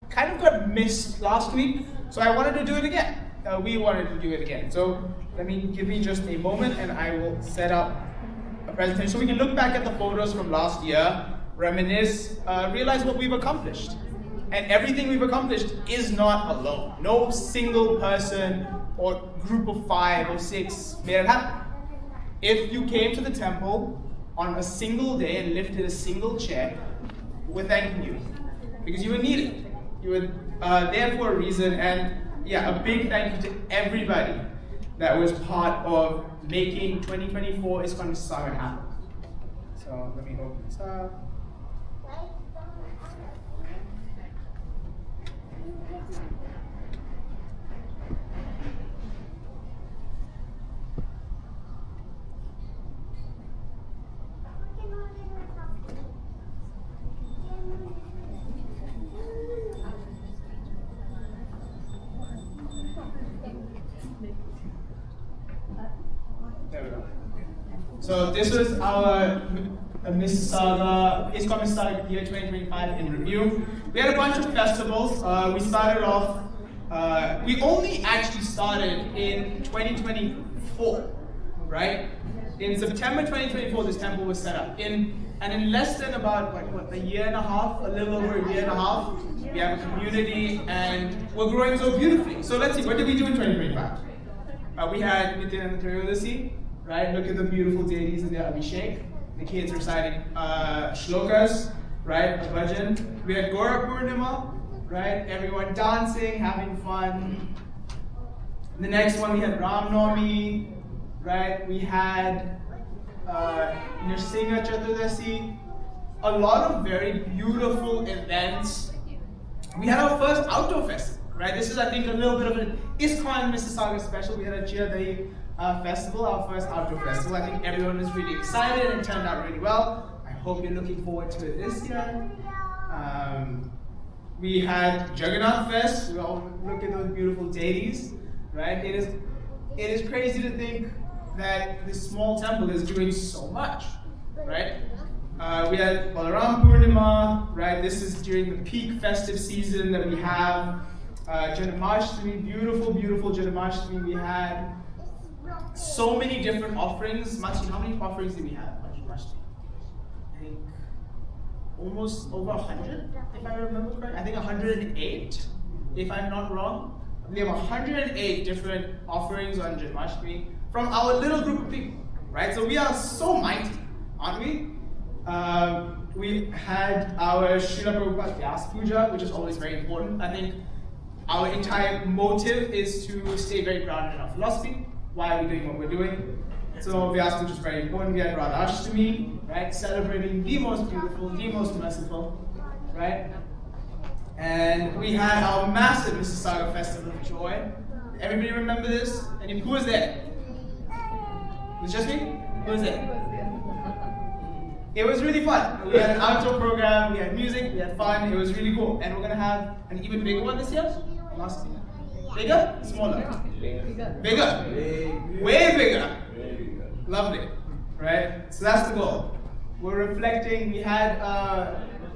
kind of got missed last week, so I wanted to do it again. We wanted to do it again. So give me just a moment and I will set up a presentation so we can look back at the photos from last year, reminisce, realize what we've accomplished. And everything we've accomplished is not alone. No single person or group of 5 or 6 made it happen. If you came to the temple on a single day and lifted a single chair, we're thanking you because you were needed. You were there for a reason, and a big thank you to everybody that was part of making 2024 ISKCON Mississauga happen. So let me open this up. There we go. So this was our ISKCON Mississauga year 2025 in review. We had a bunch of festivals. We started off, we only actually started in 2024, right? In September 2024, this temple was set up. And in less than about a year and a half, a little over a year and a half, we have a community and we're growing so beautifully. So let's see, what did we do in 2025? We had Nitya and Trayodasi, right? Look at the beautiful deities in the Abhishek. The kids reciting shlokas, right? The bhajan. We had Gora Purnima, right? Everyone dancing, having fun. The next one we had Ram Navami, right? We had Nirsingha Chaturdasi. A lot of very beautiful events. We had our first outdoor festival, right? This is, I think, a little bit of an ISKCON Mississauga special. We had a Jayaraseswari festival, our first outdoor festival. I think everyone is really excited and it turned out really well. I hope you're looking forward to it this year. We had Jagannath Fest. We all look at those beautiful deities, right? It is crazy to think that this small temple is doing so much, right? We had Balaram Purnima, right? This is during the peak festive season that we have. Janmashtami, beautiful, beautiful Janmashtami. We had so many different offerings. Machi, how many offerings did we have on Janmashtami? I think almost over 100, if I remember correctly. I think 108, if I'm not wrong. We have 108 different offerings on Janmashtami from our little group of people, right? So we are so mighty, aren't we? We had our Srila Prabhupada Vyas Puja, which is always very important. I think our entire motive is to stay very grounded in our philosophy. Why are we doing what we're doing? So Vyas Puja is very important. We had Radha Ashtami, right? Celebrating the most beautiful, the most merciful, right? And we had our massive Mississauga Festival of Joy. Everybody remember this? And who was there? It was just me? Who was there? It was really fun. We had an outdoor program, we had music, we had fun, it was really cool. And we're going to have an even bigger one this year? Last year. Bigger? Smaller? Bigger. Bigger? Way bigger. Lovely. Right? So that's the goal. We're reflecting, we had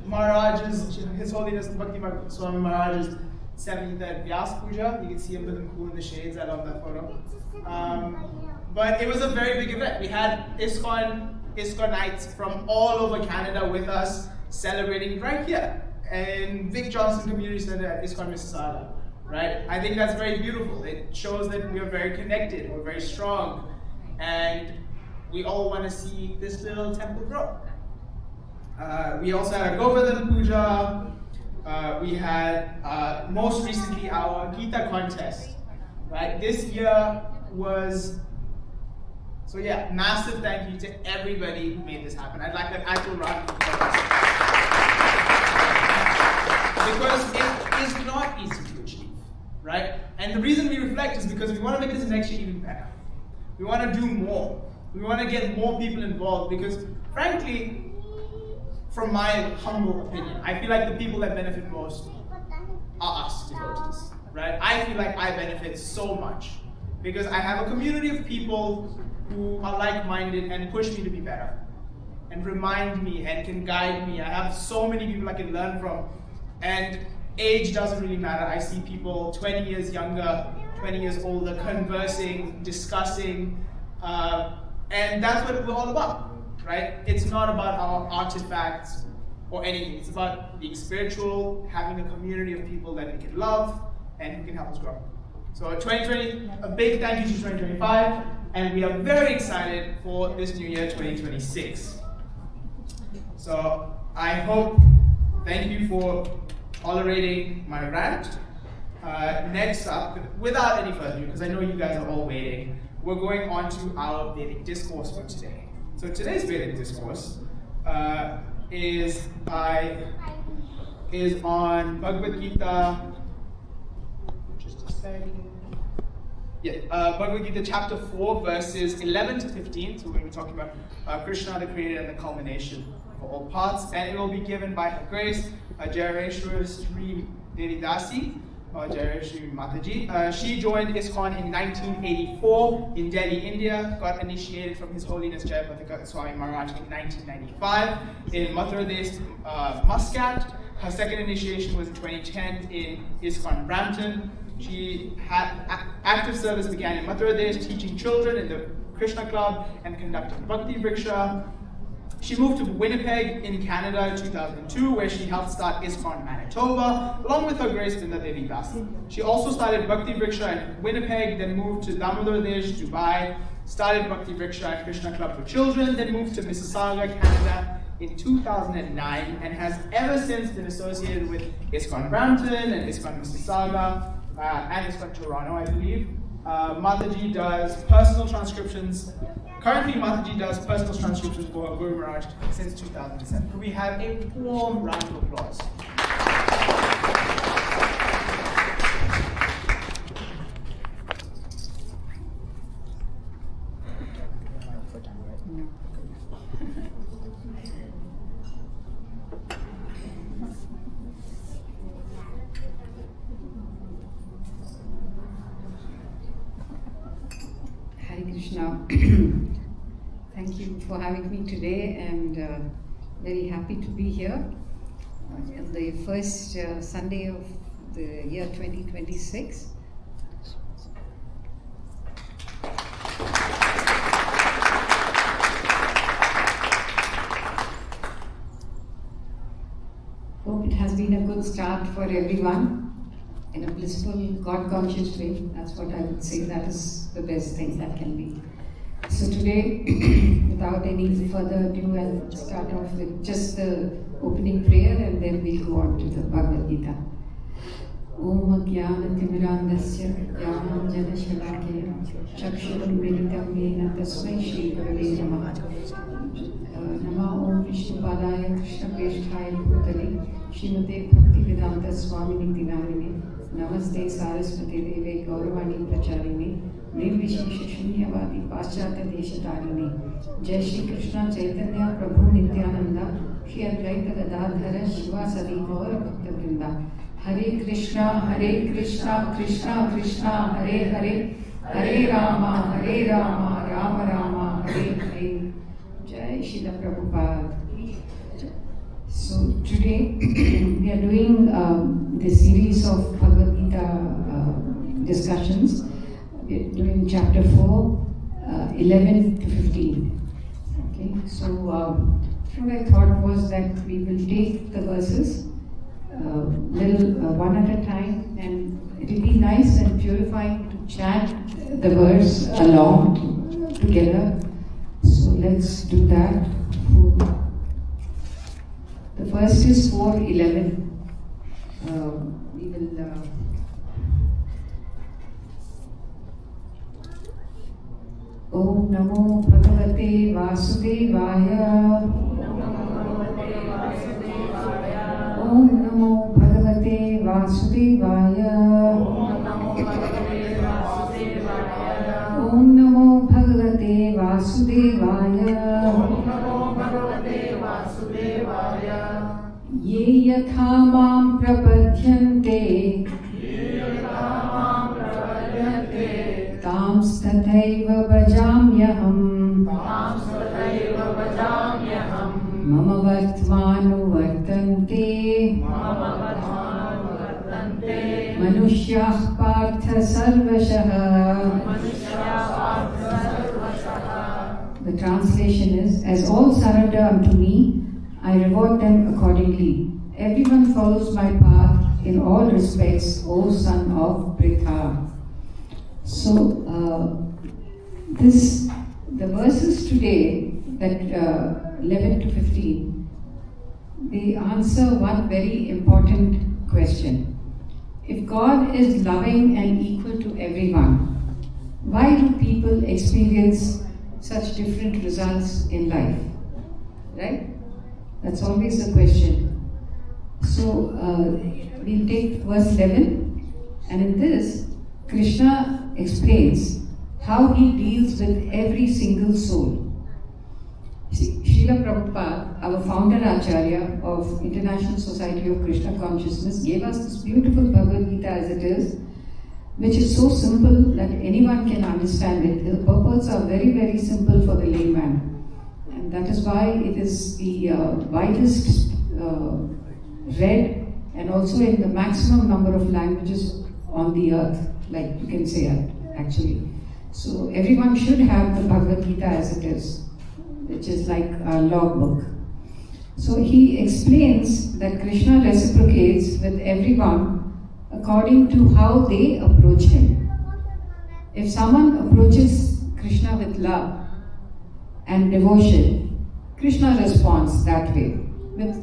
Maharaj's, His Holiness Bhakti Swami Maharaj's 73rd Vyas Puja. You can see him looking cool in the shades, I love that photo. But it was a very big event. We had ISKCONites from all over Canada with us celebrating right here in Vic Johnson Community Center at ISKCON Mississauga, right? I think that's very beautiful. It shows that we are very connected, we're very strong, and we all want to see this little temple grow. We also had a Govardhan Puja. We had, most recently, our Gita contest, right? This year was, so yeah, massive thank you to everybody who made this happen. I'd like an actual round of applause. Because it is not easy to achieve, right? And the reason we reflect is because we want to make this next year even better. We want to do more. We want to get more people involved because, frankly, from my humble opinion, I feel like the people that benefit most are us devotees, right? I feel like I benefit so much because I have a community of people who are like-minded and push me to be better and remind me and can guide me. I have so many people I can learn from. And age doesn't really matter. I see people 20 years younger, 20 years older, conversing, discussing, and that's what we're all about, right? It's not about our artifacts or anything. It's about being spiritual, having a community of people that we can love and who can help us grow. So 2020, a big thank you to 2025, and we are very excited for this new year, 2026. So I hope, thank you for tolerating my rant. Next up, without any further ado, because I know you guys are all waiting, we're going on to our Vedic discourse for today. So today's Vedic discourse is on Bhagavad Gita. Just a second. Yeah, Bhagavad Gita Chapter 4, verses 11 to 15. So we're going to be talking about Krishna, the creator, and the culmination for all parts. And it will be given by Her Grace, Jayaraseswari Devidasi, or Jayaraseswari Mataji. She joined ISKCON in 1984 in Delhi, India. Got initiated from His Holiness Jayaraseswari Maharaj in 1995 in Madhya Pradesh, Muscat. Her second initiation was in 2010 in ISKCON Brampton. She had active service began in Madhya Pradesh, teaching children in the Krishna Club and conducting Bhakti Vriksha. She moved to Winnipeg in Canada in 2002, where she helped start ISKCON Manitoba, along with Her Grace Vrinda Devi Dasi. She also started Bhakti Vriksha in Winnipeg, then moved to Damodar Pradesh, Dubai, started Bhakti Vriksha at Krishna Club for Children, then moved to Mississauga, Canada in 2009, and has ever since been associated with ISKCON Brampton and ISKCON Mississauga, and ISKCON Toronto, I believe. Mataji does personal transcriptions. Currently, Mataji does personal transcriptions for Guru Maharaj since 2007. Could we have a warm round of applause? Krishna. Thank you for having me today, and very happy to be here on the first Sunday of the year 2026. Hope it has been a good start for everyone. In a blissful, God-conscious way. That's what I would say. That is the best thing that can be. So today, without any further ado, I'll start off with just the opening prayer, and then we'll go on to the Bhagavad Gita. Om Jnana Timirandasya Jnanam Jana Shalakaya Chakshuram Militam Yena Tasmai Shri Gurave Namaha. Nama Om Vishnupadaya Krishna Preshthaya Bhutale Srimate Bhaktivedanta Swamini Dinamine Namaste Saraswati Deve Gauravani Pracharine Nirvishesha Shunyavadi Paschatya Deshatarine Jai Shri Krishna Chaitanya Prabhu Nityananda Shri Advaita Gadadhara Shiva Sadi Gaura Bhakta Vrinda Hare Krishna Krishna Krishna Hare Hare Hare Rama Rama Rama Hare Hare. Jai Srila Prabhupada. So today we are doing the series of Bhagavad Gita discussions. We are doing chapter 4, 11 to 15. Okay, so what I thought was that we will take the verses one at a time, and it will be nice and purifying to chant the verse along together. So let's do that. The first is 4:11. We will Om Namo Bhagavate Vasudevaya. Om Namo Bhagavate Vasudevaya. Om Namo Bhagavate Vasudevaya. Ye yatha mam prapadyante tams tathaiva bhajamyaham mama vartvanu vartante Manushya Partha Sarvashaha. The translation is, as all surrender unto me, I reward them accordingly. Everyone follows my path in all respects, O son of Pritha. So, the verses today, that 11 to 15, they answer one very important question. If God is loving and equal to everyone, why do people experience such different results in life? Right? That's always the question. So, we'll take verse 11, and in this, Krishna explains how he deals with every single soul. See, Srila Prabhupada, our founder Acharya of International Society of Krishna Consciousness, gave us this beautiful Bhagavad Gita as it is, which is so simple that anyone can understand it. The purports are very, very simple for the layman. And that is why it is the widest read and also in the maximum number of languages on the earth, like you can say actually. So everyone should have the Bhagavad Gita as it is, which is like a logbook. So he explains that Krishna reciprocates with everyone according to how they approach him. If someone approaches Krishna with love and devotion, Krishna responds that way with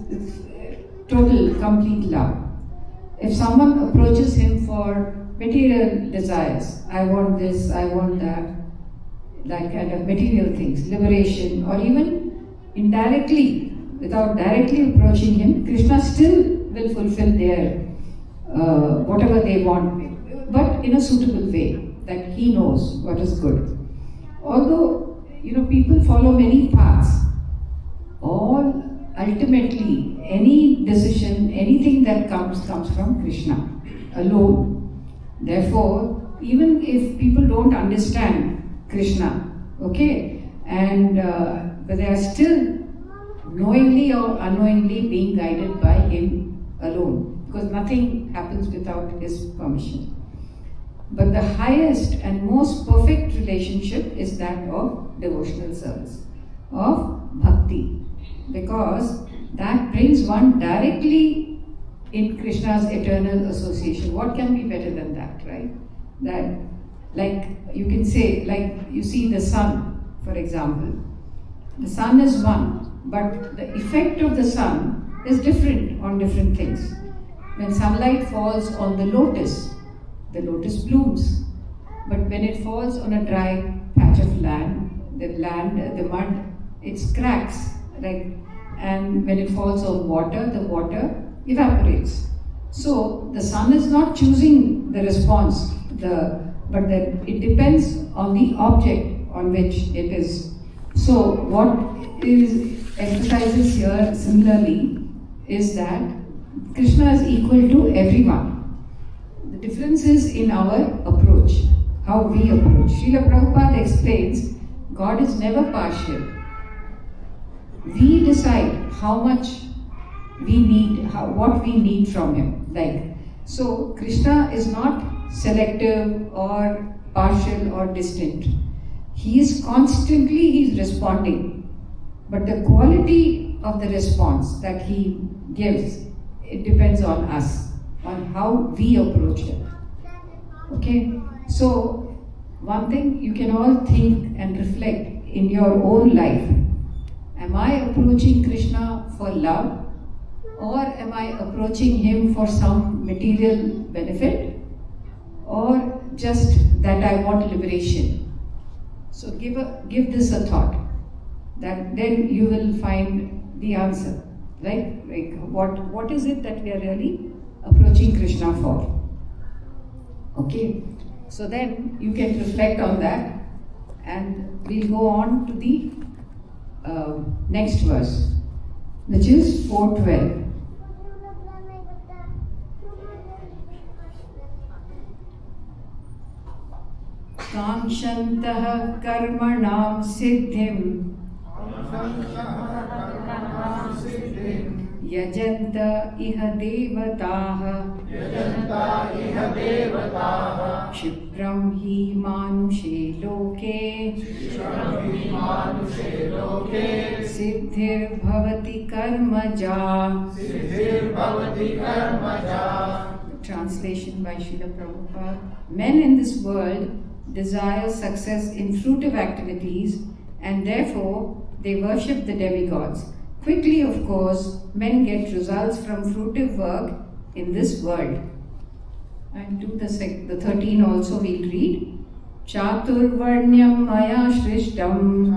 total, complete love. If someone approaches him for material desires, I want this, I want that kind of material things, liberation, or even indirectly, without directly approaching him, Krishna still will fulfill their whatever they want, but in a suitable way, that he knows what is good. Although, people follow many paths, all ultimately, any decision, anything that comes from Krishna alone. Therefore, even if people don't understand Krishna, okay, and but they are still knowingly or unknowingly being guided by him alone, because nothing happens without his permission. But the highest and most perfect relationship is that of devotional service, of bhakti, because that brings one directly in Krishna's eternal association. What can be better than that, right? That, like you can say, like you see the sun, for example. The sun is one, but the effect of the sun is different on different things. When sunlight falls on the lotus blooms. But when it falls on a dry patch of land, the mud, it cracks, right? And when it falls on water, the water evaporates. So the sun is not choosing the response, but it depends on the object on which it is. So what is emphasizes here similarly is that Krishna is equal to everyone. The difference is in our approach, how we approach. Srila Prabhupada explains God is never partial. We decide how much we need, what we need from him. So Krishna is not selective or partial or distant. He is constantly responding. But the quality of the response that he gives, it depends on us, on how we approach him. Okay? So, one thing you can all think and reflect in your own life. Am I approaching Krishna for love? Or am I approaching him for some material benefit? Or just that I want liberation? So give this a thought. That then you will find the answer. Right? Like what is it that we are really approaching Krishna for? Okay? So then you can reflect on that, and we'll go on to the next verse, which is 4:12. Kamshantah karmanam siddhim Yajanta iha devataha Kshipram hi manushe loke Siddhir bhavati karmaja. Translation by Srila Prabhupada. Men in this world desire success in fruitive activities and therefore they worship the demigods. Quickly, of course, men get results from fruitive work in this world. And to the 13 also we'll read. Chaturvarnyam maya shrishtam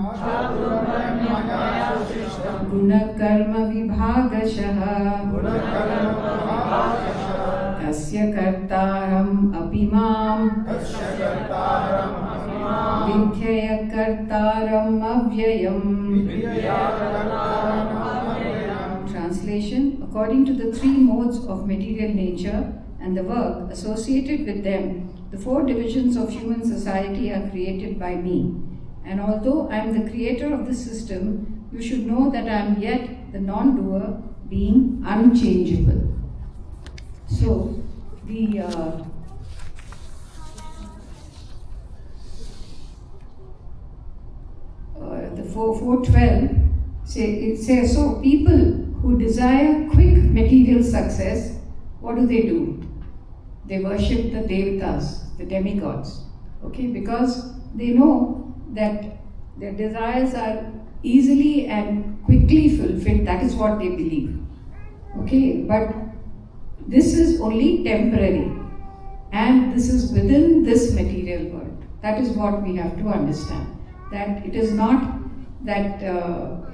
Guna karma vibhagashaha Tasya kartaram apimam Vidhyaya kartaram avyayam. Translation. According to the 3 modes of material nature and the work associated with them, the 4 divisions of human society are created by me. And although I am the creator of this system, you should know that I am yet the non-doer, being unchangeable. So, the 412 it says, so people who desire quick material success, what do? They worship the devatas, the demigods, okay, because they know that their desires are easily and quickly fulfilled. That is what they believe, okay, but this is only temporary and this is within this material world. That is what we have to understand, that it is not that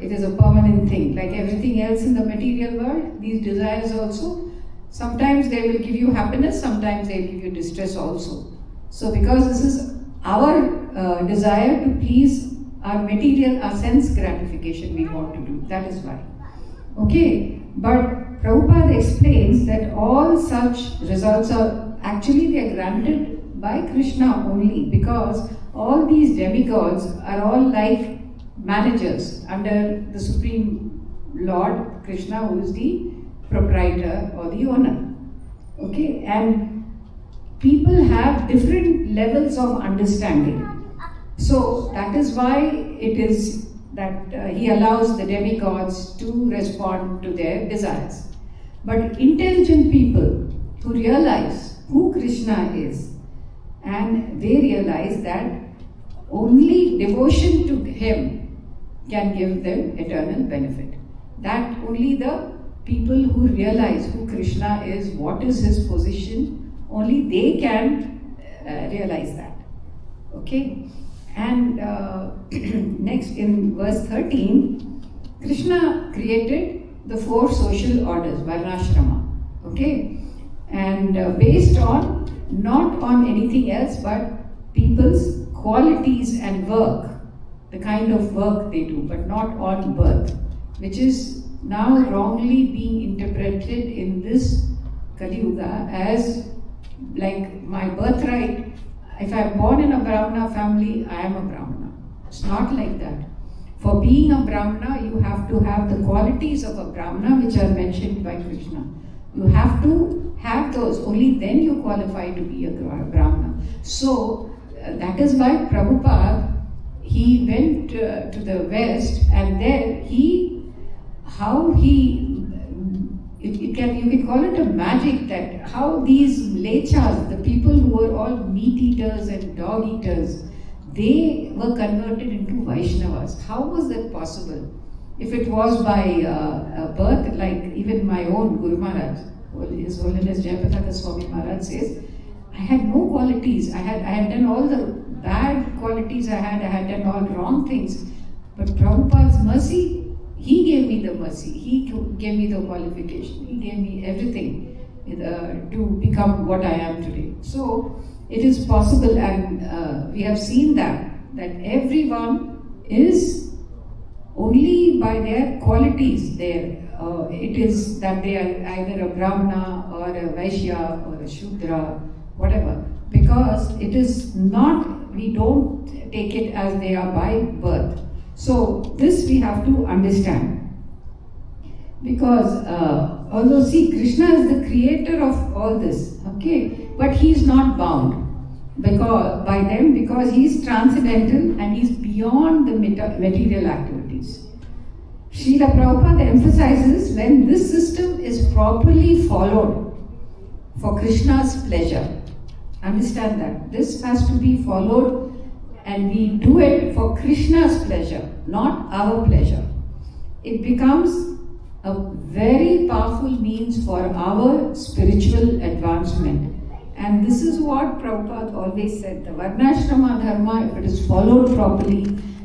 it is a permanent thing. Like everything else in the material world, these desires also, sometimes they will give you happiness, sometimes they will give you distress also. So because this is our desire to please our material, our sense gratification we want to do, that is why. Okay, but Prabhupada explains that all such results are actually they are granted by Krishna only, because all these demigods are all like managers under the Supreme Lord Krishna, who is the proprietor or the owner. Okay, and people have different levels of understanding. So that is why it is that he allows the demigods to respond to their desires. But intelligent people who realize who Krishna is, and they realize that only devotion to him can give them eternal benefit. That only the people who realize who Krishna is, what is his position, only they can realize that. Okay? And next in verse 13, Krishna created the 4 social orders, Varnashrama. Okay? And based on, not on anything else but people's qualities and work, the kind of work they do, but not on birth, which is now wrongly being interpreted in this Kali Yuga as like my birthright. If I am born in a Brahmana family, I am a Brahmana. It's not like that. For being a Brahmana, you have to have the qualities of a Brahmana which are mentioned by Krishna. You have to have those, only then you qualify to be a Brahmana. So that is why Prabhupada, he went to the West, and there you can call it a magic, that how these lechas, the people who were all meat eaters and dog eaters, they were converted into Vaishnavas. How was that possible? If it was by birth, like even my own Guru Maharaj, His Holiness Jayapataka Swami Maharaj says, I had no qualities. I had done all the bad qualities I had done all wrong things. But Prabhupada's mercy, he gave me the mercy. He gave me the qualification. He gave me everything to become what I am today. So it is possible, and we have seen that everyone is only by their qualities there. It is that they are either a Brahmana or a Vaishya or a Shudra, whatever. Because it is not, we don't take it as they are by birth. So this we have to understand. Because although see, Krishna is the creator of all this, okay, but he's not bound by them because he's transcendental and he's beyond the material activities. Srila Prabhupada emphasizes when this system is properly followed for Krishna's pleasure. Understand that. This has to be followed and we do it for Krishna's pleasure, not our pleasure. It becomes a very powerful means for our spiritual advancement. And this is what Prabhupada always said, the Varnashrama Dharma, if it is followed properly,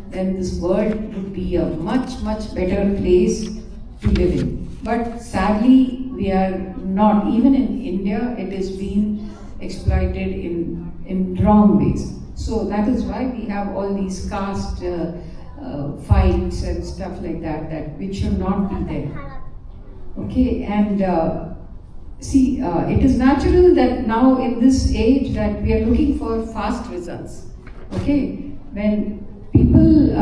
then this world would be a much, much better place to live in. But sadly, we are not. Even in India, it is being exploited in wrong ways. So that is why we have all these caste fights and stuff like that which should not be there. Okay, and see, it is natural that now in this age that we are looking for fast results. Okay, when people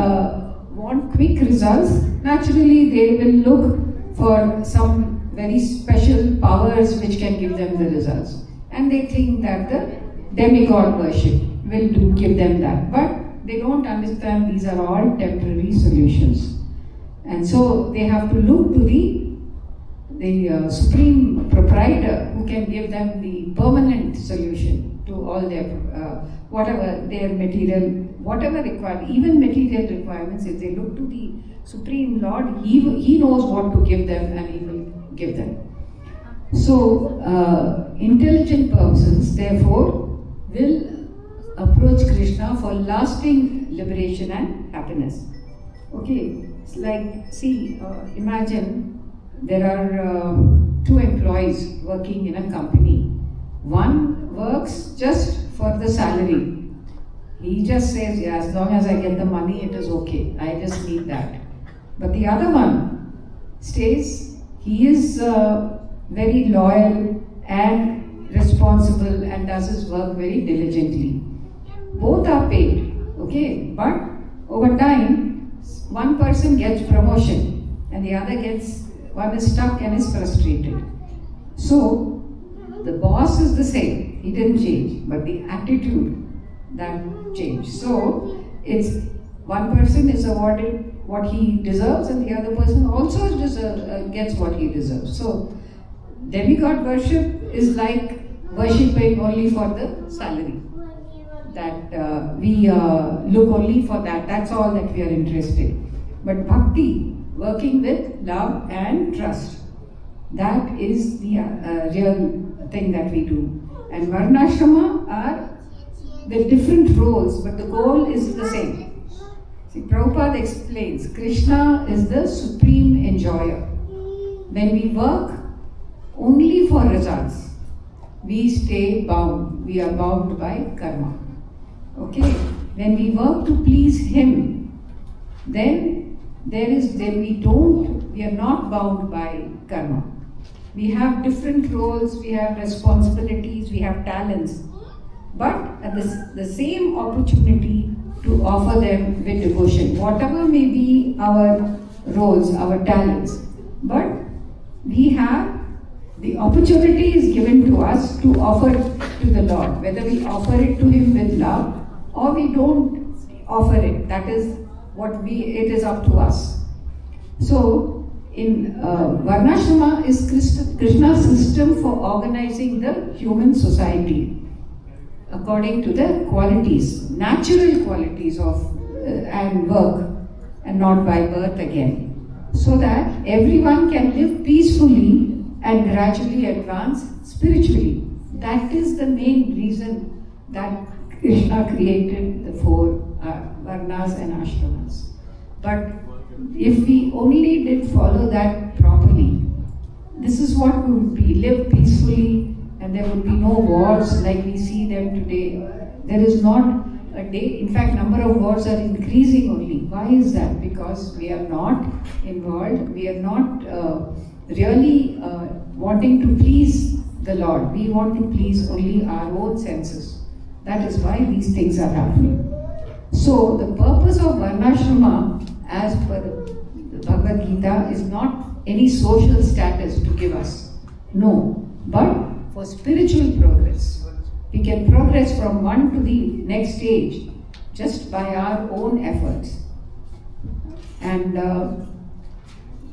want quick results, naturally they will look for some very special powers which can give them the results. And they think that the demigod worship will give them that. But they don't understand these are all temporary solutions. And so they have to look to the supreme proprietor who can give them the permanent solution to all their whatever their material, whatever required, even material requirements. If they look to the Supreme Lord, he knows what to give them and he will give them. So intelligent persons therefore will approach Krishna for lasting liberation and happiness. Okay, it's like, see, imagine there are two employees working in a company. One works just for the salary. He just says, yeah, as long as I get the money, it is okay. I just need that. But the other one stays, he is very loyal and responsible and does his work very diligently. Both are paid, okay? But over time, one person gets promotion and the other one is stuck and is frustrated. So, the boss is the same, he didn't change, but the attitude that changed. So, it's one person is awarded what he deserves and the other person also gets what he deserves. So, demigod worship is like worshipping only for the salary. That we look only for that, that's all that we are interested. But bhakti, working with love and trust, that is the real thing that we do. And Varnashrama are the different roles, but the goal is the same. See, Prabhupada explains, Krishna is the supreme enjoyer. When we work only for results, we stay bound. We are bound by karma. Okay? When we work to please Him, then we are not bound by karma. We have different roles, we have responsibilities, we have talents, but at the same opportunity to offer them with devotion, whatever may be our roles, our talents, but we have the opportunity is given to us to offer to the Lord, whether we offer it to Him with love or we don't offer it. That is it is up to us. So, in Varnashrama is Krishna's system for organizing the human society according to the qualities, natural qualities of and work, and not by birth again, so that everyone can live peacefully and gradually advance spiritually. That is the main reason that Krishna created the four varnas and ashramas. But if we only did follow that properly, this is what we would be, live peacefully, and there would be no wars like we see them today. There is not a day, in fact, number of wars are increasing only. Why is that? Because we are not involved, we are not really wanting to please the Lord. We want to please only our own senses. That is why these things are happening. So the purpose of Varnashrama, as per the Bhagavad Gita, is not any social status to give us. No, but for spiritual progress. We can progress from one to the next stage just by our own efforts. And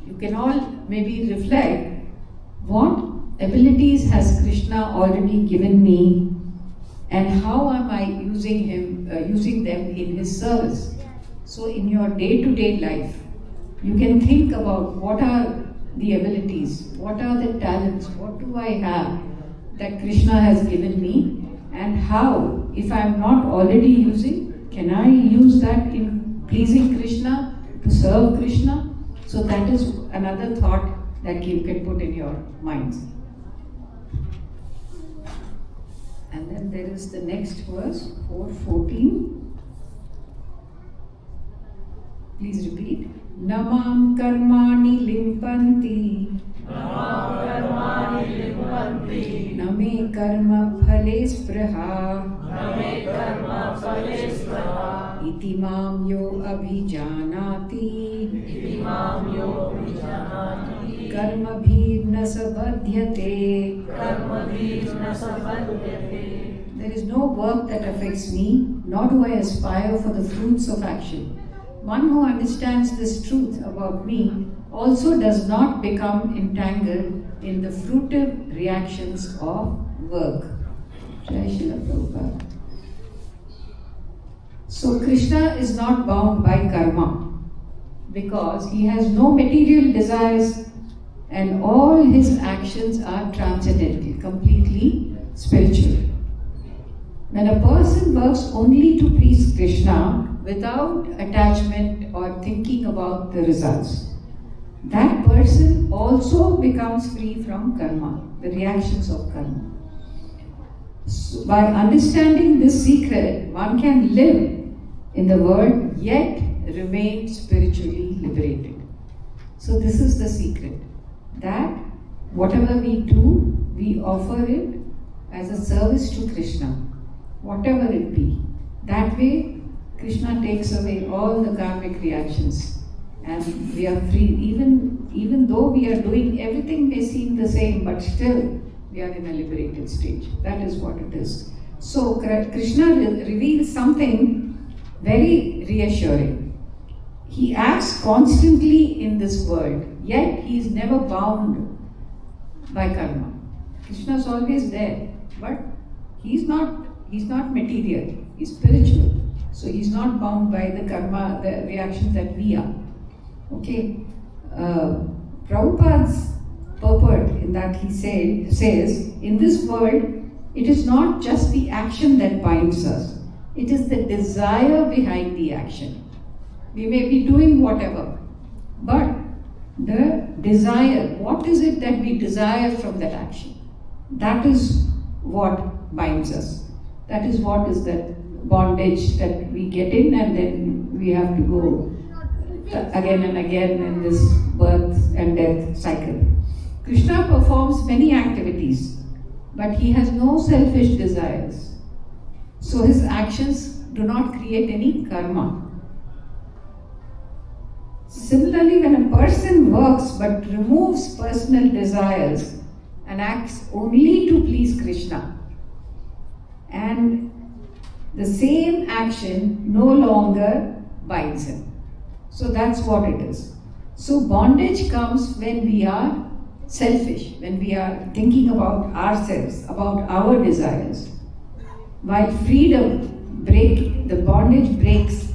you can all maybe reflect, what abilities has Krishna already given me, and how am I using them in his service? So in your day-to-day life, you can think about what are the abilities, what are the talents, what do I have that Krishna has given me, and how, if I am not already using, can I use that in pleasing Krishna, to serve Krishna? So that is another thought that you can put in your minds. And then there is the next verse, 4:14. Please repeat. Namam karmani limpanti. Name karma phale spraha. Iti mam yo abhijanati. Karma bhir na sabadhyate. There is no work that affects me, nor do I aspire for the fruits of action. One who understands this truth about me also does not become entangled in the fruitive reactions of work. Jai Srila Prabhupada. So Krishna is not bound by karma because he has no material desires and all his actions are transcendental, completely spiritual. When a person works only to please Krishna without attachment or thinking about the results, that person also becomes free from karma, the reactions of karma. So by understanding this secret, one can live in the world yet remain spiritually liberated. So this is the secret, that whatever we do, we offer it as a service to Krishna, whatever it be. That way, Krishna takes away all the karmic reactions and we are free. Even though we are doing everything may seem the same, but still we are in a liberated stage. That is what it is. So Krishna reveals something very reassuring. He acts constantly in this world, yet he is never bound by karma. Krishna is always there, but he's not material, he's spiritual. So he's not bound by the karma, the reactions that we are. Okay. Prabhupada's purport in that he says, in this world, it is not just the action that binds us, it is the desire behind the action. We may be doing whatever, but the desire, what is it that we desire from that action? That is what binds us. That is what is that bondage that we get in, and then we have to go again and again in this birth and death cycle. Krishna performs many activities, but he has no selfish desires. So his actions do not create any karma. Similarly, when a person works but removes personal desires and acts only to please Krishna, and the same action no longer binds him. So that's what it is. So bondage comes when we are selfish, when we are thinking about ourselves, about our desires. While freedom, the bondage breaks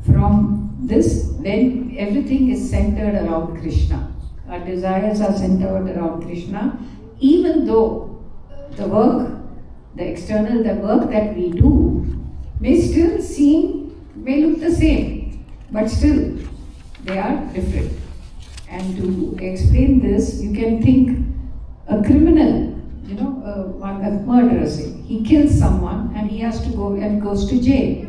from this when everything is centered around Krishna. Our desires are centered around Krishna, even though the work that we do may look the same, but still they are different. And to explain this, you can think a criminal, a murderer, say, he kills someone and he has to go and goes to jail.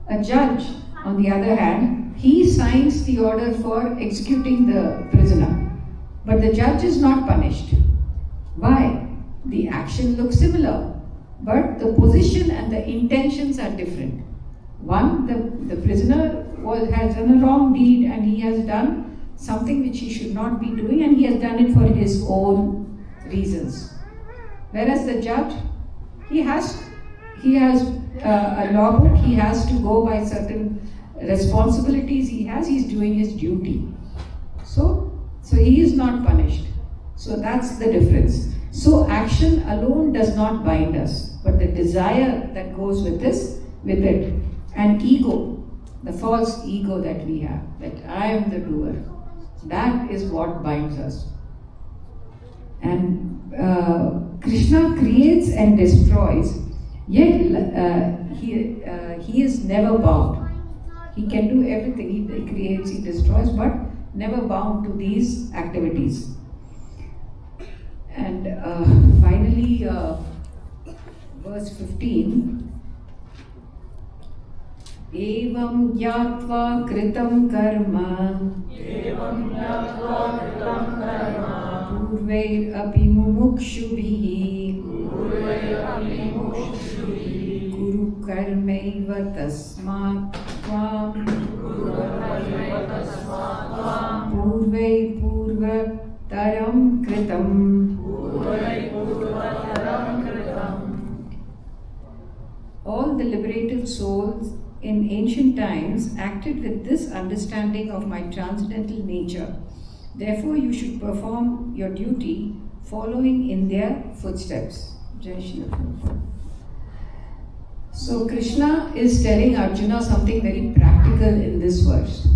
A judge, on the other hand, he signs the order for executing the prisoner, but the judge is not punished. Why? The action looks similar, but the position and the intentions are different. One, the prisoner has done a wrong deed and he has done something which he should not be doing, and he has done it for his own reasons. Whereas the judge, he has a law book, he has to go by certain responsibilities he's doing his duty. So he is not punished. So that's the difference. So action alone does not bind us, but the desire that goes with it, and ego, the false ego that we have, that I am the doer, that is what binds us. And Krishna creates and destroys, yet he is never bound. He can do everything. He creates, he destroys, but never bound to these activities. And finally, verse 15. Evam gyatva kritam karma purvair api mumukshubhihi guru karmaiva tasmat tvam purvair purva taram kritam. All the liberated souls in ancient times acted with this understanding of my transcendental nature. Therefore, you should perform your duty following in their footsteps. Jai Shri Prabhupada. So, Krishna is telling Arjuna something very practical in this verse.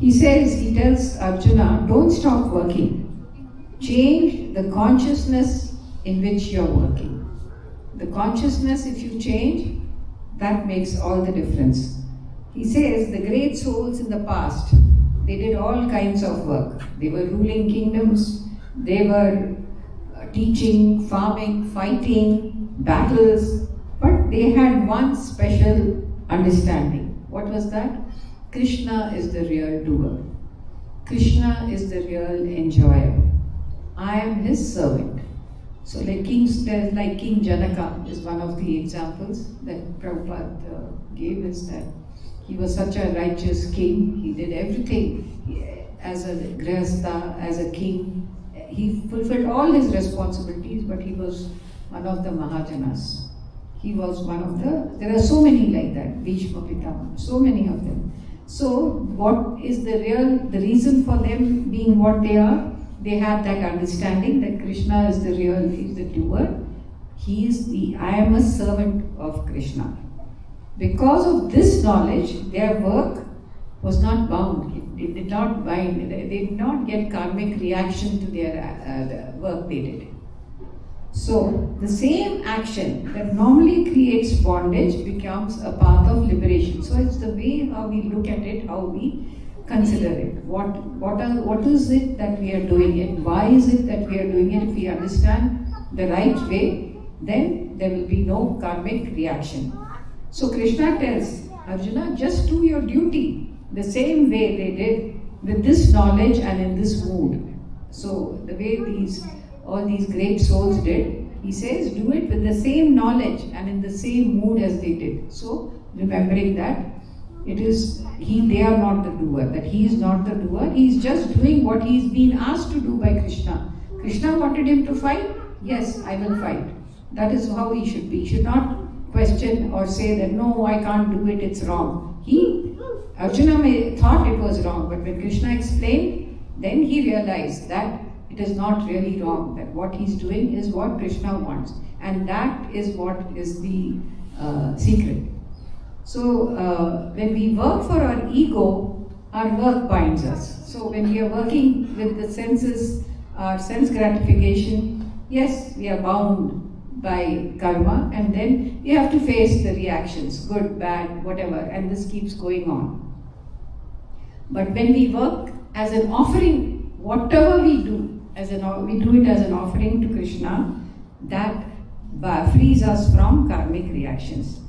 He tells Arjuna, don't stop working. Change the consciousness in which you're working. The consciousness, if you change, that makes all the difference. He says the great souls in the past, they did all kinds of work. They were ruling kingdoms, they were teaching, farming, fighting, battles, but they had one special understanding. What was that? Krishna is the real doer. Krishna is the real enjoyer. I am his servant. So like King Janaka is one of the examples that Prabhupada gave, is that he was such a righteous king. He did everything as a grihastha, as a king. He fulfilled all his responsibilities, but he was one of the Mahajanas. He was one of there are so many like that, Bhishma Pitama, so many of them. So what is the reason for them being what they are? They had that understanding that Krishna is the doer. I am a servant of Krishna. Because of this knowledge, their work was not bound. It did not bind. They did not get karmic reaction to their work they did. So, the same action that normally creates bondage becomes a path of liberation. So, it's the way how we look at it, how we consider it. What is it that we are doing it? Why is it that we are doing it? If we understand the right way, then there will be no karmic reaction. So Krishna tells Arjuna, just do your duty the same way they did, with this knowledge and in this mood. So the way all these great souls did, he says, do it with the same knowledge and in the same mood as they did. So remembering that they are not the doer, that he is not the doer, he is just doing what he is being asked to do by Krishna. Krishna wanted him to fight? Yes, I will fight. That is how he should be. He should not question or say that, no, I can't do it, it's wrong. Arjuna thought it was wrong, but when Krishna explained, then he realized that it is not really wrong, that what he's doing is what Krishna wants. And that is what is the secret. So when we work for our ego, our work binds us. So when we are working with the senses, our sense gratification, yes, we are bound by karma, and then we have to face the reactions, good, bad, whatever, and this keeps going on. But when we work as an offering, whatever we do, we do it as an offering to Krishna, that frees us from karmic reactions.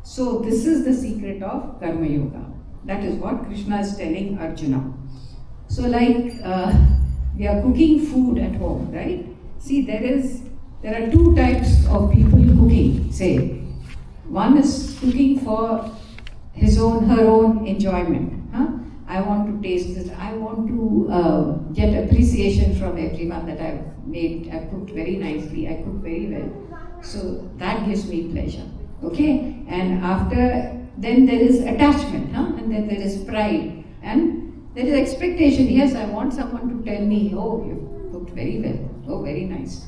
So this is the secret of Karma Yoga. That is what Krishna is telling Arjuna. So like we are cooking food at home, right? See, there are two types of people cooking, say. One is cooking for her own enjoyment. I want to taste this. I want to get appreciation from everyone that I've made. I've cooked very nicely. I cook very well. So that gives me pleasure. Okay? And after, then there is attachment, and then there is pride. And there is expectation. Yes, I want someone to tell me, oh, you've cooked very well. Oh, very nice.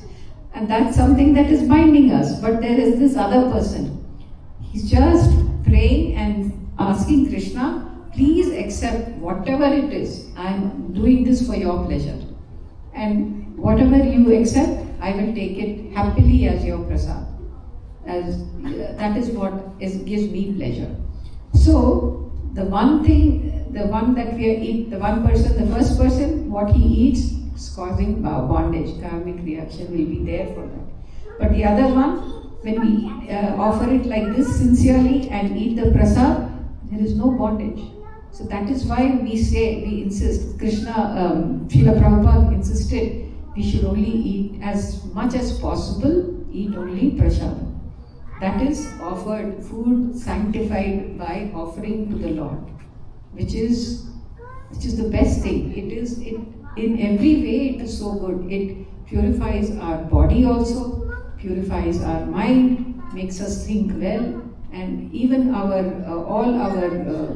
And that's something that is binding us. But there is this other person. He's just praying and asking Krishna, please accept whatever it is. I'm doing this for your pleasure. And whatever you accept, I will take it happily as your prasad. That is what gives me pleasure. So, the one thing, the one that we eat, the one person, the first person, what he eats is causing bondage, karmic reaction will be there for that. But the other one, when we offer it like this sincerely and eat the prasad, there is no bondage. So that is why we insist, Krishna, Srila Prabhupada insisted, we should only eat as much as possible, eat only prasad. That is offered, food sanctified by offering to the Lord, which is the best thing. In every way it is so good. It purifies our body also, purifies our mind, makes us think well, and even all our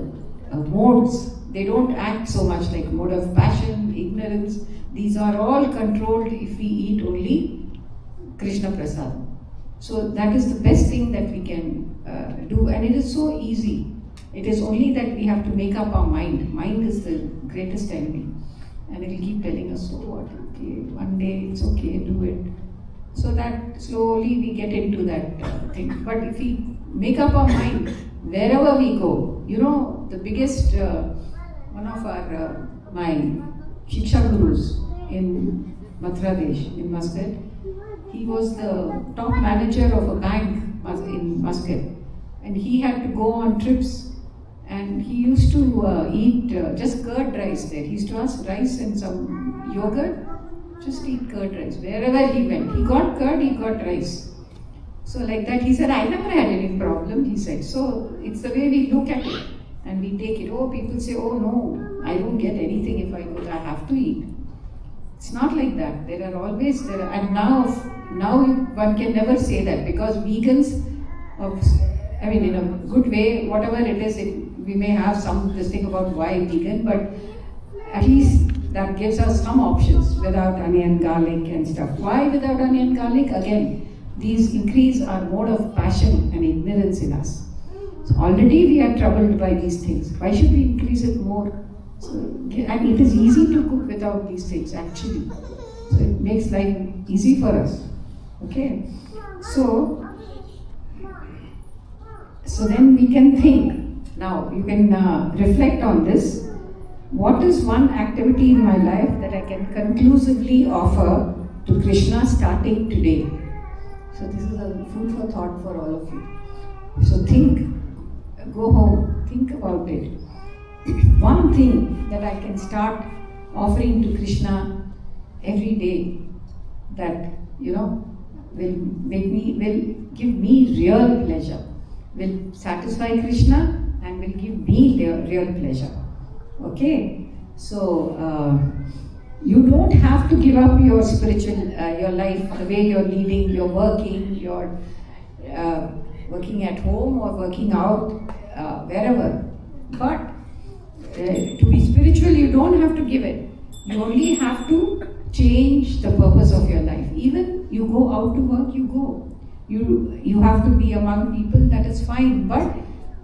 modes, they don't act so much like mode of passion, ignorance. These are all controlled if we eat only Krishna Prasad. So that is the best thing that we can do, and it is so easy. It is only that we have to make up our mind. Mind is the greatest enemy, and it will keep telling us, so what, okay, one day it's okay, do it. So that slowly we get into that thing. But if we make up our mind, wherever we go, the biggest, one of my Shiksha Gurus in Mathura Desh, in Muscat, he was the top manager of a bank in Muscat, and he had to go on trips, and he used to eat just curd rice there. He used to ask rice and some yogurt, just eat curd rice. Wherever he went, he got curd, he got rice. So like that, he said, I never had any problem, he said. So it's the way we look at it and we take it. Oh, people say, oh no, I don't get anything if I go, I have to eat. It's not like that. And now one can never say that, because vegans, in a good way, whatever it is, we may have this thing about why vegan, but at least that gives us some options without onion, garlic and stuff. Why without onion, garlic? Again, these increase our mode of passion and ignorance in us. So already we are troubled by these things. Why should we increase it more? And it is easy to cook without these things, actually. So it makes life easy for us. Okay? So then we can think. Now, you can reflect on this. What is one activity in my life that I can conclusively offer to Krishna starting today? So this is a food for thought for all of you. So think, go home, think about it. One thing that I can start offering to Krishna every day that, will give me real pleasure, will satisfy Krishna and will give me real pleasure. Okay? So, you don't have to give up your spiritual, your life, the way you're leading, you're working, you're working at home or working out, wherever. But to be spiritual, you don't have to give it. You only have to change the purpose of your life. Even you go out to work, you go. You have to be among people, that is fine. But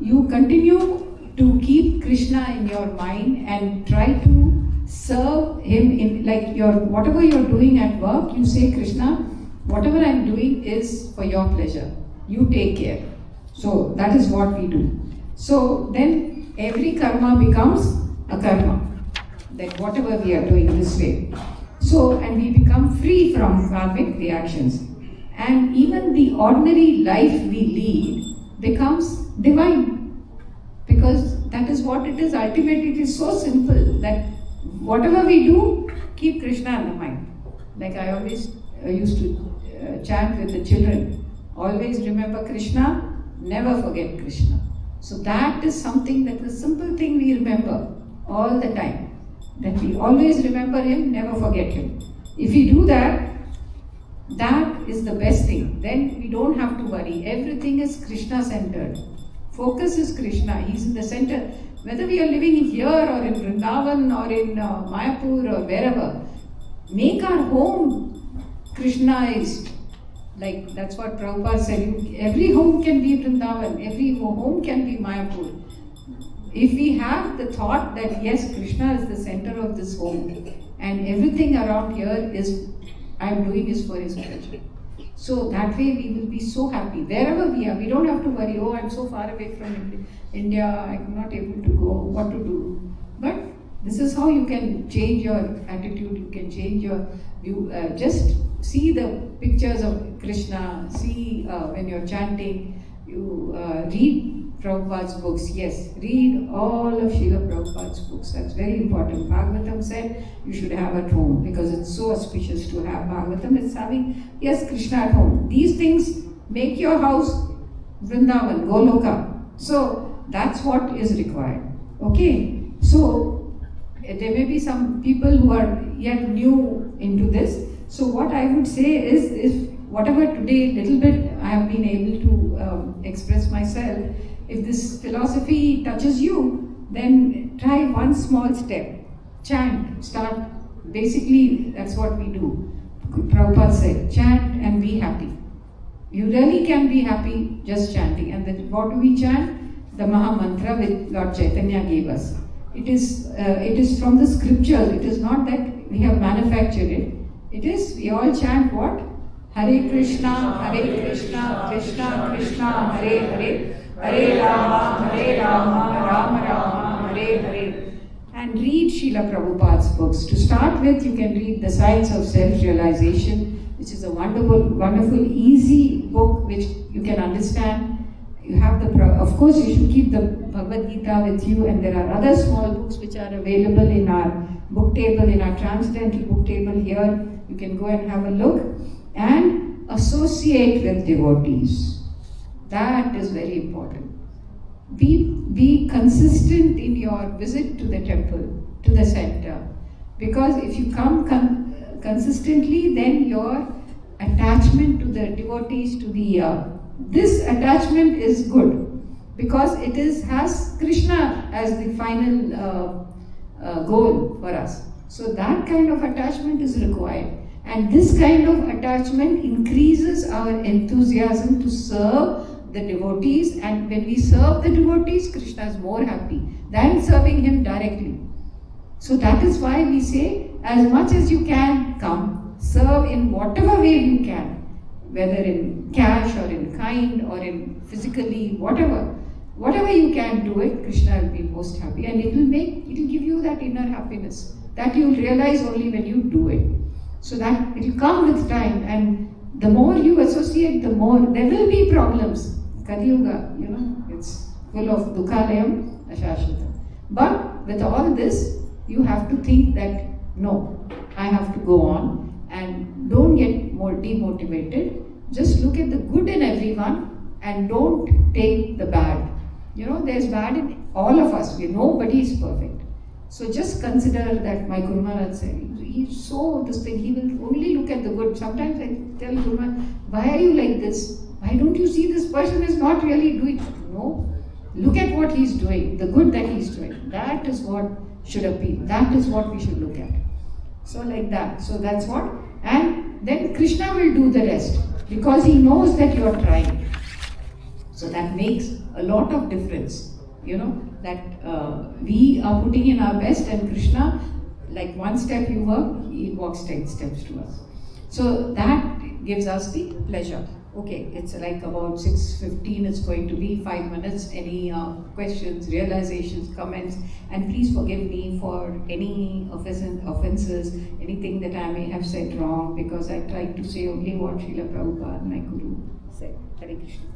you continue to keep Krishna in your mind and try to serve him in whatever you're doing at work, you say, Krishna, whatever I'm doing is for your pleasure. You take care. So that is what we do. So then every karma becomes a karma. That whatever we are doing this way. So, and we become free from karmic reactions. And even the ordinary life we lead becomes divine. Because that is what it is. Ultimately, it is so simple that whatever we do, keep Krishna in the mind. Like I always used to chant with the children. Always remember Krishna, never forget Krishna. So that is something, that the simple thing we remember. all the time. That we always remember him, never forget him. If we do that, that is the best thing. Then we don't have to worry. Everything is Krishna centered. Focus is Krishna. He's in the center. Whether we are living here or in Vrindavan or in Mayapur or wherever, make our home Krishnaized. Like that's what Prabhupada said. Every home can be Vrindavan. Every home can be Mayapur. If we have the thought that yes, Krishna is the center of this home and everything around here is I am doing is for his pleasure. So that way we will be so happy. Wherever we are, we don't have to worry, oh, I'm so far away from India, I'm not able to go, what to do. But this is how you can change your attitude, you can change your view. Just see the pictures of Krishna, see when you're chanting, you read Prabhupada's books. Yes, read all of Srila Prabhupada's books. That's very important. Bhagavatam said you should have at home because it's so auspicious to have Bhagavatam. It's having, yes, Krishna at home. These things make your house Vrindavan, Goloka. So that's what is required. Okay, so there may be some people who are yet new into this. So what I would say is, if whatever today little bit I have been able to express myself, if this philosophy touches you, then try one small step. Chant, start. Basically, that's what we do. Prabhupada said, chant and be happy. You really can be happy just chanting. And then what do we chant? The Maha Mantra which Lord Chaitanya gave us. It is from the scriptures. It is not that we have manufactured it. It is, we all chant what? Hare Krishna, Krishna Krishna, Hare Hare. Hare Rama, Rama Rama, Hare Hare. And read Srila Prabhupada's books. To start with, you can read The Science of Self-Realization, which is a wonderful, easy book which you can understand. You have of course, you should keep the Bhagavad Gita with you, and there are other small books which are available in our book table, in our transcendental book table here. You can go and have a look and associate with devotees. That is very important. Be consistent in your visit to the temple, to the center. Because if you come consistently, then your attachment to the devotees, to the this attachment is good, because it has Krishna as the final goal for us. So that kind of attachment is required. And this kind of attachment increases our enthusiasm to serve the devotees, and when we serve the devotees, Krishna is more happy than serving him directly. So that is why we say, as much as you can, come, serve in whatever way you can, whether in cash or in kind or in physically, whatever you can do it, Krishna will be most happy, and it will give you that inner happiness that you will realize only when you do it. So that it will come with time, and the more you associate, the more there will be problems. Kali Yuga, it's full of dukhalayam ashashita. But with all this, you have to think that no, I have to go on, and don't get more demotivated. Just look at the good in everyone and don't take the bad. There's bad in all of us. Nobody is perfect. So just consider that my Guru Maharaj said, he's so this thing, he will only look at the good. Sometimes I tell Guru Maharaj, why are you like this? Why don't you see this person is not really doing? No. Look at what he's doing, the good that he's doing. That is what should appeal. That is what we should look at. So like that. So that's what. And then Krishna will do the rest, because he knows that you are trying. So that makes a lot of difference. That we are putting in our best, and Krishna, like one step you work, he walks 10 steps to us. So that gives us the pleasure. Okay, it's like about 6:15, it's going to be 5 minutes. Any questions, realizations, comments, and please forgive me for any offenses, anything that I may have said wrong, because I tried to say only what Srila Prabhupada, my Guru, said. Hare Krishna.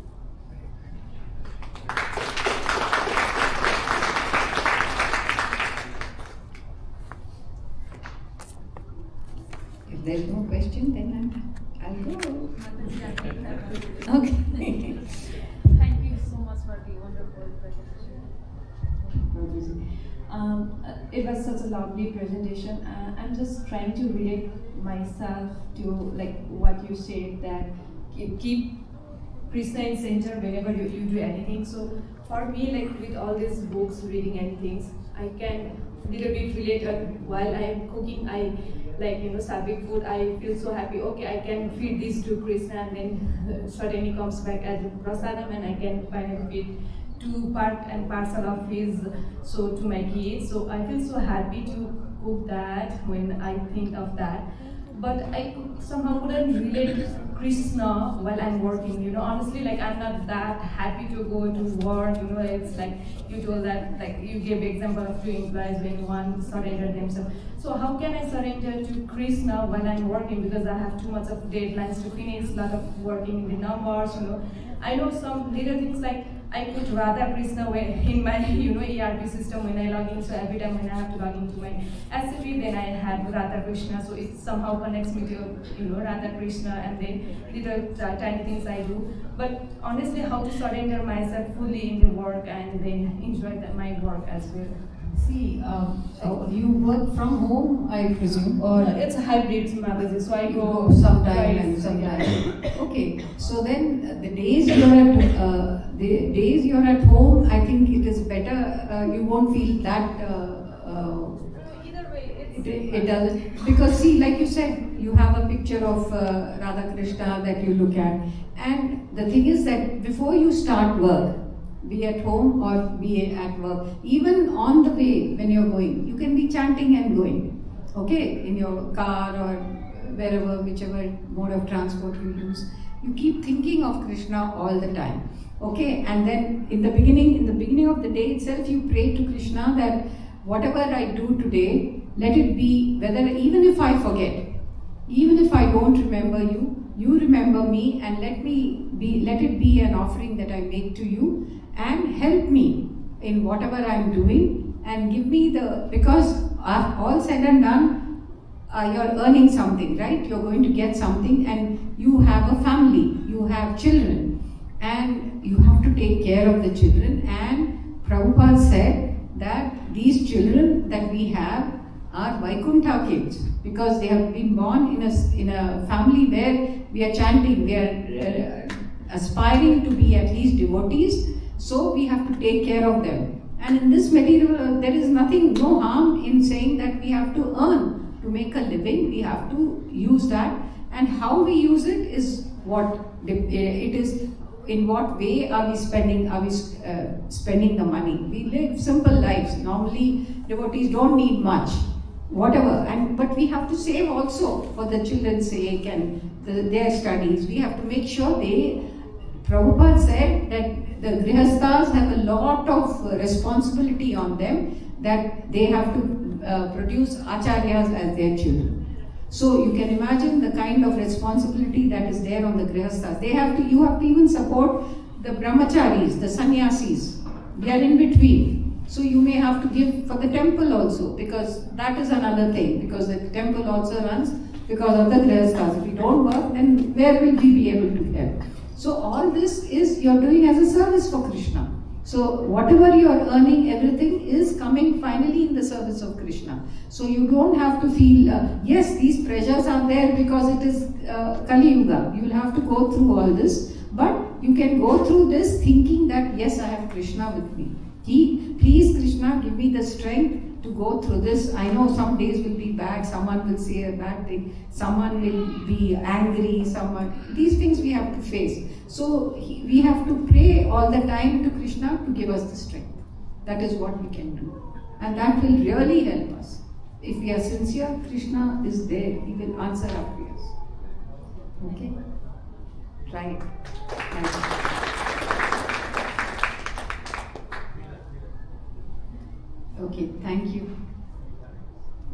If there's no question, then I'll go. Okay. Thank you so much for the wonderful presentation. it was such a lovely presentation. I'm just trying to relate myself to like what you said, that keep Krishna in center whenever you do anything. So for me, like with all these books, reading and things, I can little bit relate. While I am cooking, I like serving food, I feel so happy. Okay, I can feed this to Krishna, and then suddenly comes back as prasadam, and I can finally feed two part and parcel of his to my kids. So I feel so happy to cook that when I think of that. But I somehow couldn't relate Krishna while I'm working. Honestly, like I'm not that happy to go to work. It's like you told that, like you gave example of two employees when one surrendered themselves. So how can I surrender to Krishna when I'm working, because I have too much of deadlines to finish, lot of working in the numbers. I know some little things like I put Radha Krishna in my ERP system when I log in. So every time when I have to log into my SAP, then I have Radha Krishna. So it somehow connects me to Radha Krishna, and then little tiny things I do. But honestly, how to surrender myself fully in the work and then enjoy my work as well. See, you work from home, I presume, or It's a hybrid, Mataji, so I go sometime and sometime. Okay, so then the days you're at home, I think it is better. You won't feel that. Either way, It doesn't, because see, like you said, you have a picture of Radha Krishna that you look at, and the thing is that before you start work, be at home or be at work, even on the way when you're going, you can be chanting and going, okay, in your car or wherever, whichever mode of transport you use. You keep thinking of Krishna all the time, okay, and then in the beginning of the day itself, you pray to Krishna that whatever I do today, let it be, whether even if I forget, even if I don't remember you, you remember me, and let it be an offering that I make to you, and help me in whatever I'm doing, and give me because all said and done, you're earning something, right? You're going to get something, and you have a family, you have children, and you have to take care of the children. And Prabhupada said that these children that we have are Vaikuntha kids, because they have been born in a family where we are chanting, we are aspiring to be at least devotees, so we have to take care of them. And in this material, there is no harm in saying that we have to earn to make a living, we have to use that, and how we use it is in what way are we spending the money. We live simple lives. Normally, devotees don't need much, whatever, but we have to save also for the children's sake and their studies. We have to make sure Prabhupada said that the grihasthas have a lot of responsibility on them, that they have to produce acharyas as their children. So you can imagine the kind of responsibility that is there on the grihasthas. You have to even support the brahmacharis, the sannyasis. We are in between. So you may have to give for the temple also, because that is another thing, because the temple also runs because of the grihasthas. If we don't work, then where will we be able to help? So all this is you're doing as a service for Krishna. So whatever you are earning, everything is coming finally in the service of Krishna. So you don't have to feel, yes, these pressures are there because it is Kali Yuga. You will have to go through all this. But you can go through this thinking that, yes, I have Krishna with me. Please, Krishna, give me the strength to go through this. I know some days will be bad, someone will say a bad thing, someone will be angry, these things we have to face. So we have to pray all the time to Krishna to give us the strength. That is what we can do. And that will really help us. If we are sincere, Krishna is there. He will answer our prayers. Okay? Try it. Thank you. Okay, thank you.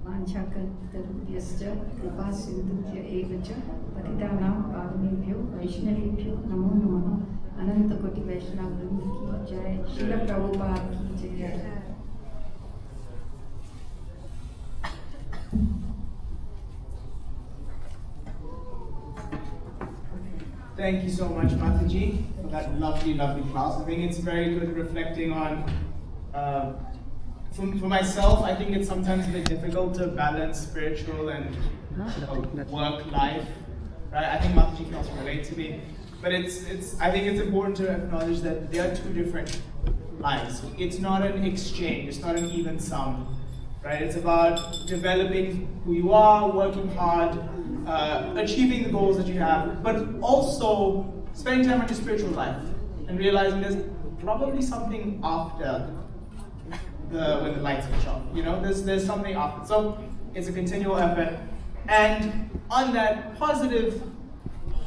Vanchakaltarubhyascha kripa sindhubhya evacha patitanam pavanebhyo vaishnavebhyo namo namaha. Ananta koti Vaishnava Vrinda ki jai. Srila Prabhupada ki jai. Thank you so much, Mataji, for that lovely, lovely class. I think it's very good reflecting on for myself, I think it's sometimes a bit difficult to balance spiritual and work life, right? I think Mataji can also relate to me. But I think it's important to acknowledge that there are two different lives. It's not an exchange, it's not an even sum, right? It's about developing who you are, working hard, achieving the goals that you have, but also spending time on your spiritual life and realizing there's probably something after when the lights switch off. You know, there's something after. So it's a continual effort. And on that positive,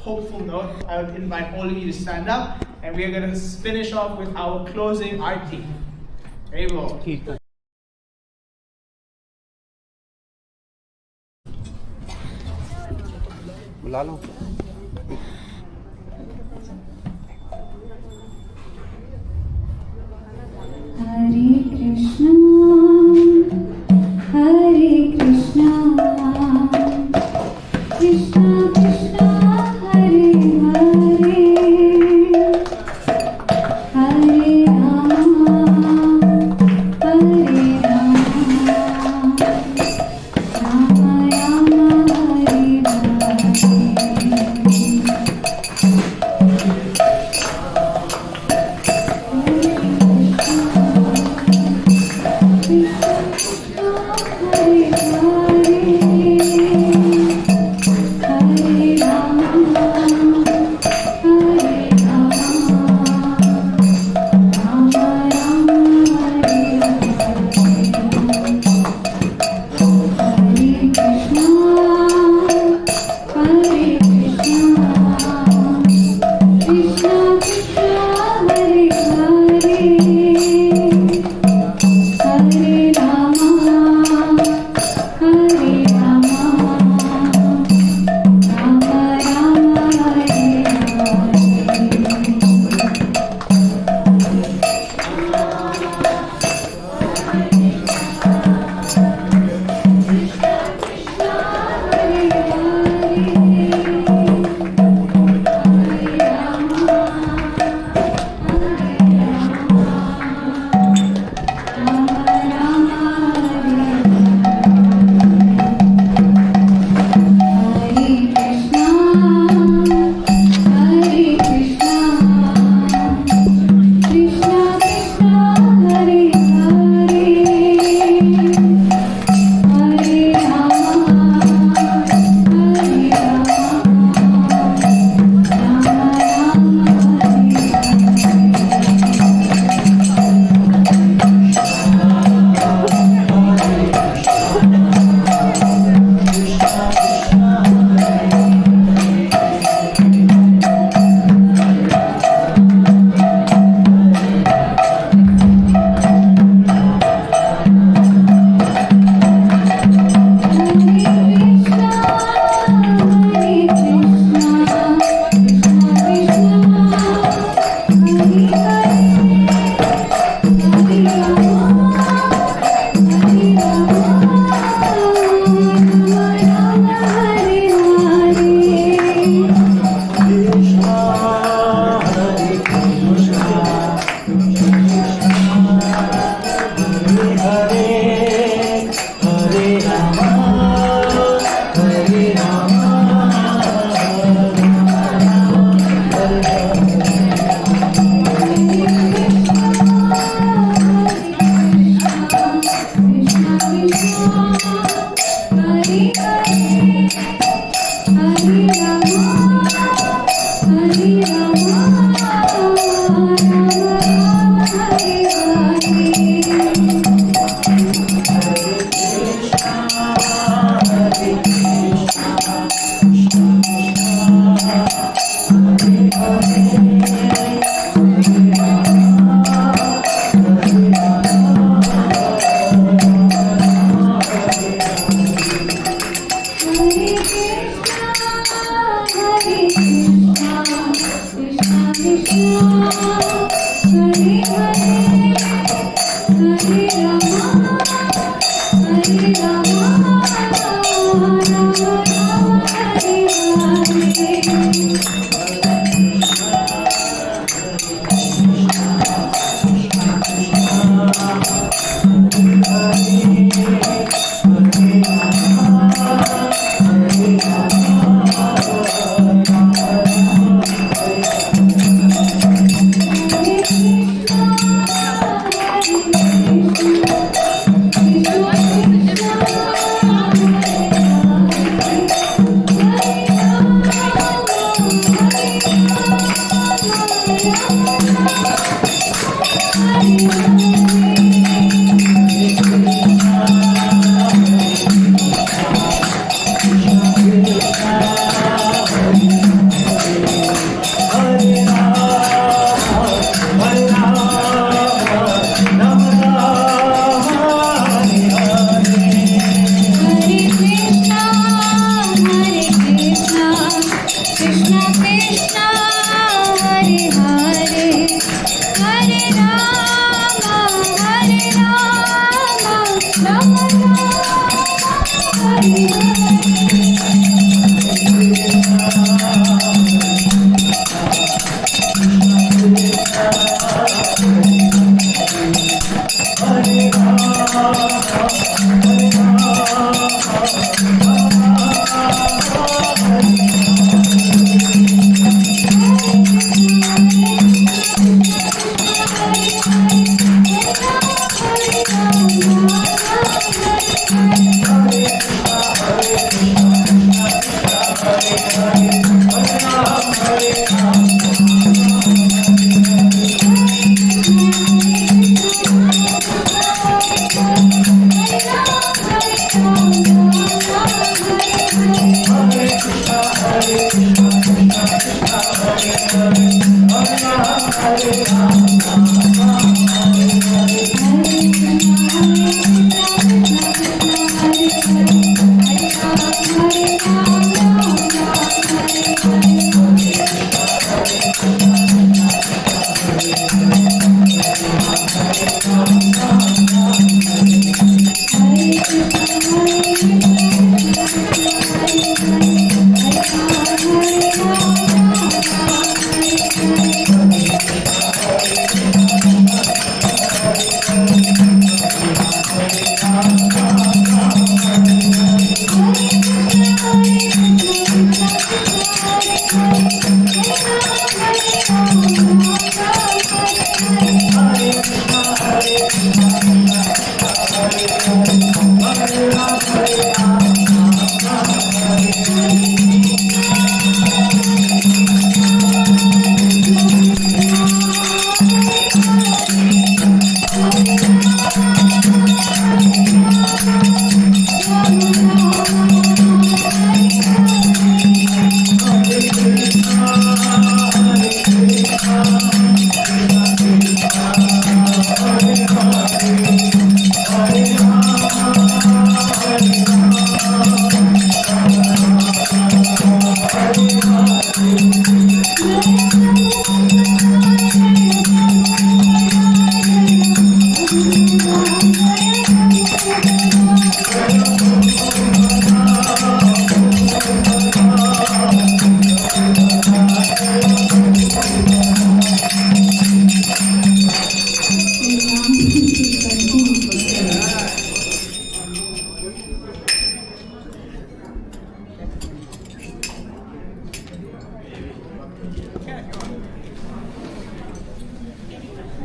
hopeful note, I would invite all of you to stand up, and we are going to finish off with our closing arti. Very well. बुला लो Hare Krishna, Hare Krishna, Krishna Krishna, Hare Hare, Hare Rama, Hare Rama, Rama Rama, Hare Hare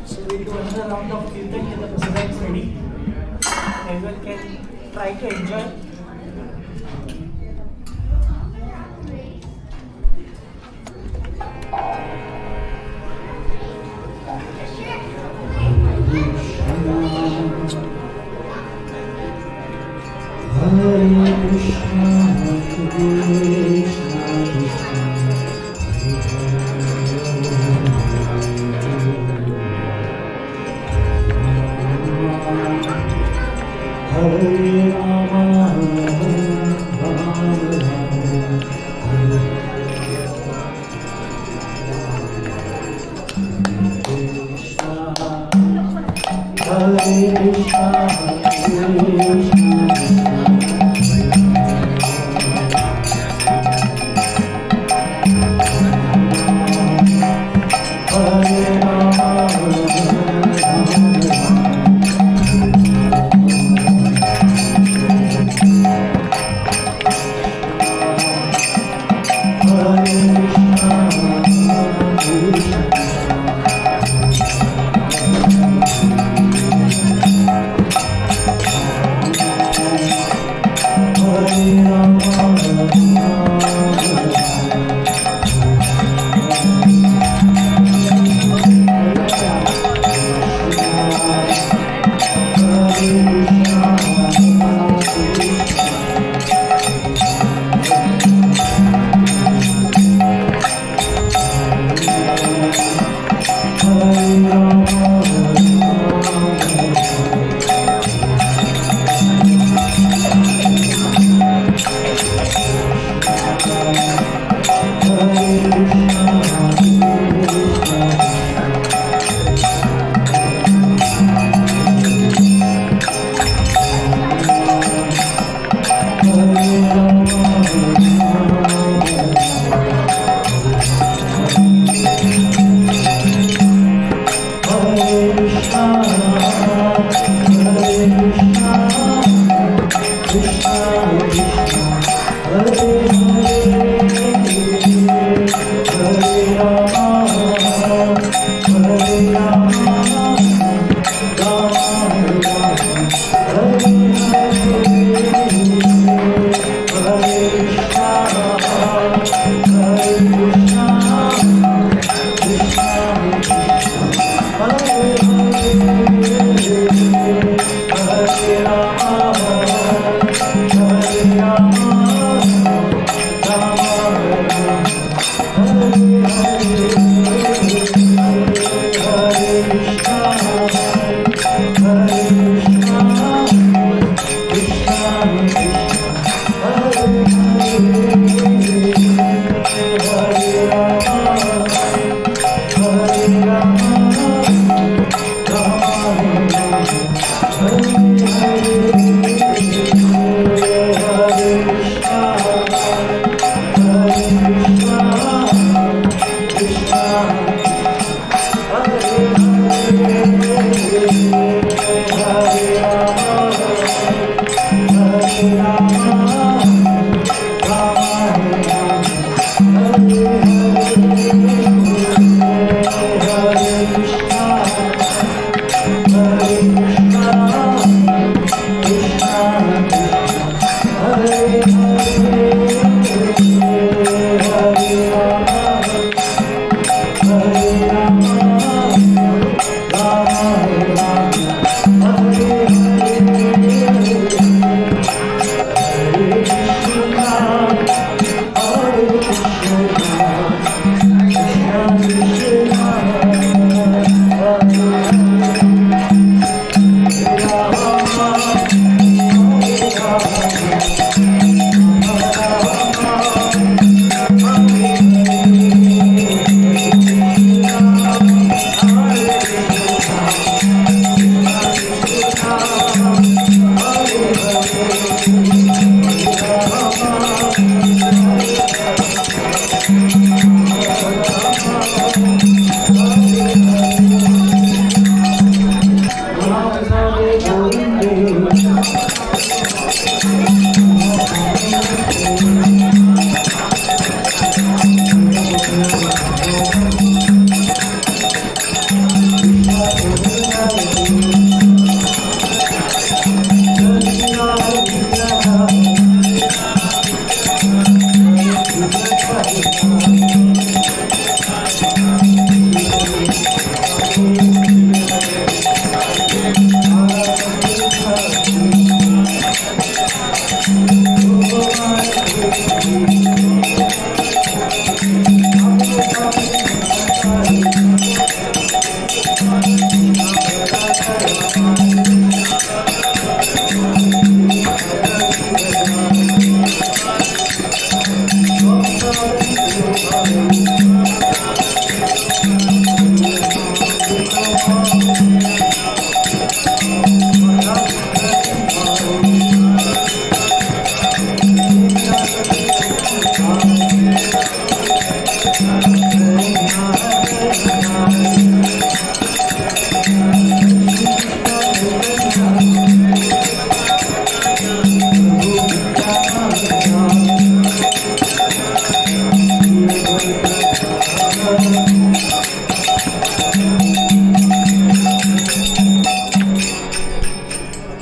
So we'll do another round of kirtan till the Prasadam is ready. Everyone can try to enjoy. Hare Hare